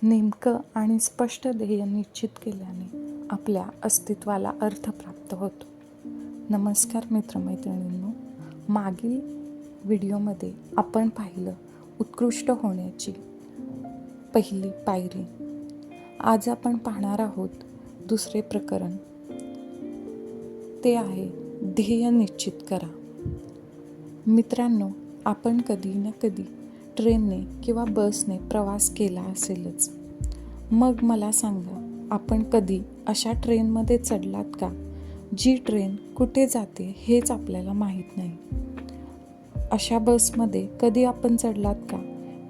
नेमकं आणि स्पष्ट ध्येय निश्चित केल्याने आपल्या अस्तित्वाला अर्थ प्राप्त होतो. नमस्कार मित्रमैत्रिणींनो, मागील व्हिडिओमध्ये आपण पाहिलं उत्कृष्ट होण्याची पहिली पायरी. आज आपण पाहणार आहोत दुसरे प्रकरण. ते आहे ध्येय निश्चित करा. मित्रांनो, आपण कधी ना कधी ट्रेनने किंवा बसने प्रवास केला असेलच. मग मला सांगा, आपण कधी अशा ट्रेनमध्ये चढलात का जी ट्रेन कुठे जाते हेच आपल्याला माहीत नाही? अशा बसमध्ये कधी आपण चढलात का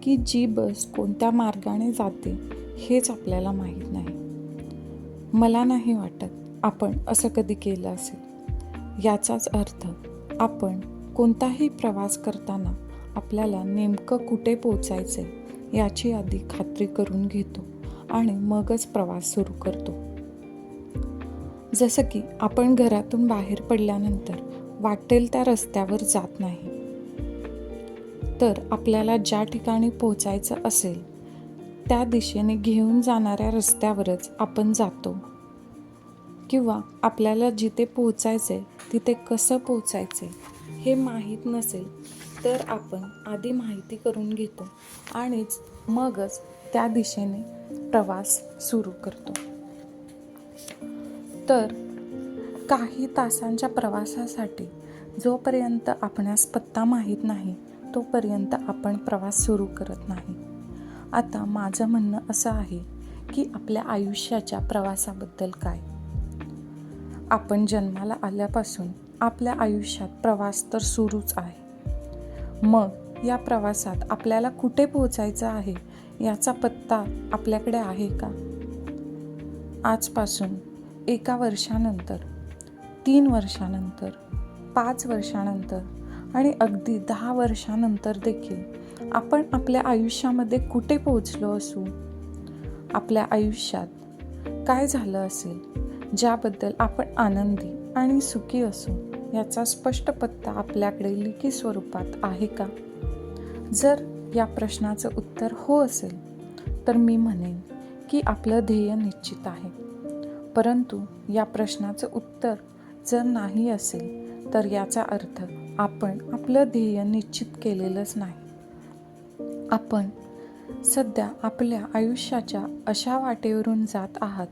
की जी बस कोणत्या मार्गाने जाते हेच आपल्याला माहीत नाही? मला नाही वाटत आपण असं कधी केलं असेल. याचाच अर्थ आपण कोणताही प्रवास करताना आपल्याला नेमकं कुठे पोचायचे याची आधी खात्री करून घेतो आणि मगच प्रवास सुरू करतो. जसं की आपण घरातून बाहेर पडल्यानंतर वाटेल त्या रस्त्यावर जात नाही, तर आपल्याला ज्या ठिकाणी पोचायचं असेल त्या दिशेने घेऊन जाणाऱ्या रस्त्यावरच आपण जातो. किंवा आपल्याला जिथे पोचायचे तिथे कसं पोचायचे हे माहीत नसेल तर आपण आधी माहिती करून घेतो आणि मगच त्या दिशेने प्रवास सुरू करतो. तर काही तासांच्या प्रवासासाठी जोपर्यंत आपणास पत्ता माहीत नाही तोपर्यंत आपण प्रवास सुरू करत नाही. आता माझं म्हणणं असं आहे की आपल्या आयुष्याच्या प्रवासाबद्दल काय? आपण जन्माला आल्यापासून आपल्या आयुष्यात प्रवास तर सुरूच आहे. मग या प्रवासात आपल्याला कुठे पोहोचायचं आहे याचा पत्ता आपल्याकडे आहे का? आजपासून 1 वर्षानंतर, 3 वर्षानंतर, 5 वर्षानंतर आणि अगदी 10 वर्षानंतर देखील आपण आपल्या आयुष्यामध्ये कुठे पोहोचलो असू? आपल्या आयुष्यात काय झालं असेल ज्याबद्दल आपण आनंदी आणि सुखी असू याचा स्पष्ट पत्ता आपल्याकडे लिखित स्वरूपात आहे का? जर या प्रश्नाचं उत्तर हो असेल तर मी म्हणेन की आपलं ध्येय निश्चित आहे. परंतु या प्रश्नाचं उत्तर जर नाही असेल तर याचा अर्थ आपण आपलं ध्येय निश्चित केलेलंच नाही. आपण सध्या आपल्या आयुष्याच्या अशा वाटेवरून जात आहात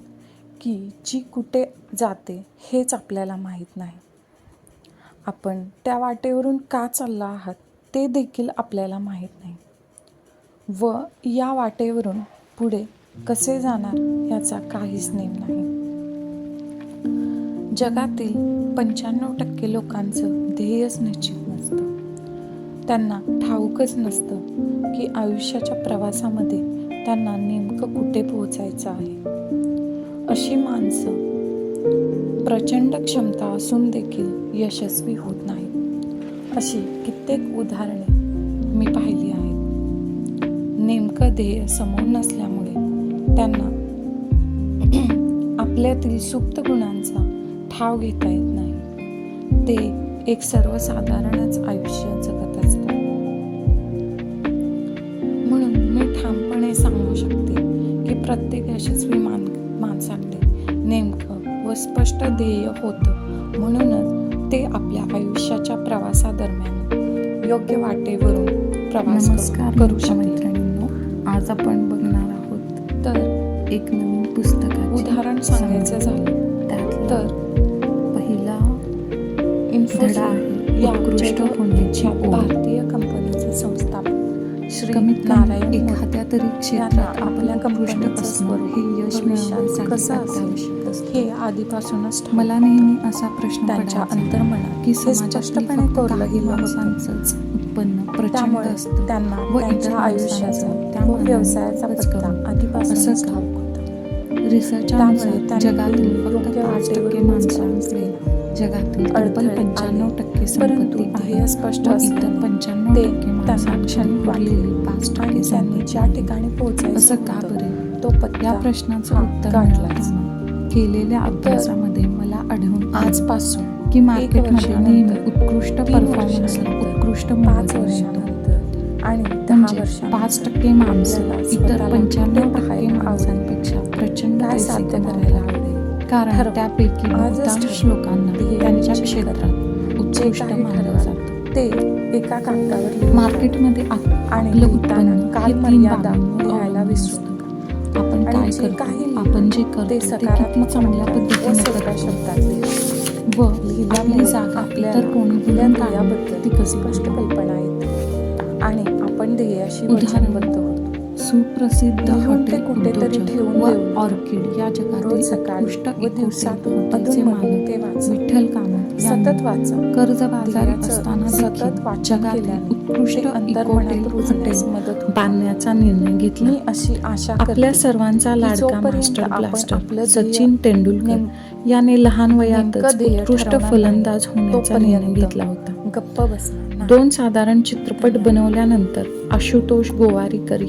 की जी कुठे जाते हेच आपल्याला माहीत नाही. आपण त्या वाटेवरून का चालला आहात ते देखील आपल्याला माहीत नाही व या वाटेवरून पुढे कसे जाणार याचा काहीच नेम नाही. जगातील 95% लोकांचं ध्येयच निश्चित नसतं. त्यांना ठाऊकच नसतं की आयुष्याच्या प्रवासामध्ये त्यांना नेमकं कुठे पोहोचायचं आहे. अशी माणसं प्रचंड क्षमता असून देखील यशस्वी होत नाहीत. अशी कित्येक उदाहरणे मी पाहिली आहेत. नेमकं ध्येय समोर नसल्यामुळे त्यांना आपल्यातील सुप्त गुणांचा ठाव घेता येत नाही. ते एक सर्वसाधारणच आयुष्य जगत असतात. म्हणून मी ठामपणे सांगू शकते की प्रत्येक यशस्वी माणसाकडे नेमकं व स्पष्ट ध्येय होतं. म्हणूनच ते आपल्या आयुष्याच्या प्रवासादरम्यान योग्य वाटेवरून प्रवास करू शकतात. आज आपण बघणार आहोत तर एक नवीन पुस्तकाचे उदाहरण सांगायचं झालं तर पहिला धडा आहे या उत्कृष्ट होण्याची भारतीय कंपनीचे संस्थापक श्री नारायण एखाद्या तरी क्षेत्रात आपल्या कंपनीचं स्वरूप हे यश मिळवण्यासाठी कसं असेल हे आधीपासूनच मला नेहमी असा प्रश्न त्यांच्या अंतर्मनात की स्पष्टपणे कोरलेली माणसांचंच उत्पन्न प्रचंड असतं त्यांना व त्यांच्या आयुष्याचा व व्यवसायाचा पत्ता आधीपासूनच ठाऊक होता. रिसर्चमुळे जगातील फक्त 5% माणसांकडे जगातील तब्बल 95% संपत्ती आहे. स्पष्ट इतर 95% माणसांक्षणी वाढलेली 5% त्यांनी ज्या ठिकाणी पोहोचायचं असं का बरे तो पत्ता या प्रश्नाचं उत्तर काढलाच. केलेल्या अभ्यासामध्ये मला आढळून आजपासून की मार्केटमध्ये नेहमी उत्कृष्ट परफॉर्मन्स उत्कृष्ट 5 वर्षानंतर आणि 10 वर्षांत 5% माणसं इतर 95% काय पैसे साध्य कमावता. करायला आवडेल कारण ठरवा. त्यापैकी आजच बहुतांश ठरवा. लोकांना ध्येय त्यांच्या निश्चित क्षेत्रात जे उत्कृष्ट काही मानलं ठरवाल जातं. ते एका कागदावर लिहून मार्केटमध्ये आणि आपलं लिहिताना उत्पन्न काल हे 3 मर्यादा बाबींवर लिहायला अवलंबून विसरू असतं. नका. आपण आणि काय जे करतो, काही आपण जे लिहितो करतो ते ते किती सकारात्मक चांगल्या व पद्धतीने सोप्या करतो शब्दात लिहा. व लिहिल्यामुळे आपली जागा आपल्याला इतर कोणी आपल्या बोलून काढण्यात ध्येयाबद्दल किती कधी स्पष्ट होतो. कल्पना येते आणि आपण ध्येयाशी उदाहरण, वचनबद्ध होतो. सुप्रसिद्ध लिहून ते हॉटेल कुठेतरी उद्योजक ठेवून व देऊ नका. ऑर्किड या जगातील रोज सकाळी उत्कृष्ट व इको दिवसातून हॉटेलचे अधूनमधून ते मालक वाचा. विठ्ठल कामत यांनी सतत वाचा. कर्जबाजारी ध्येयाचं असताना सतत देखील वाचन जगातील केल्याने उत्कृष्ट ते इको अंतर्मनात रुजण्यास हॉटेल मदत होते. बांधण्याचा निर्णय घेतला. मी अशी आशा आपल्या करते सर्वांचा की लाडका जोपर्यंत मास्टर आपण ब्लास्टर आपलं ध्येय सचिन तेंडुलकर याने लहान वयातच नेमकं ध्येय उत्कृष्ट ठरवणार फलंदाज नाही, होण्याचा निर्णय तोपर्यंत घेतला होता. गप्प बसणार नाही. 2 साधारण चित्रपट बनवल्यानंतर आशुतोष गोवारीकर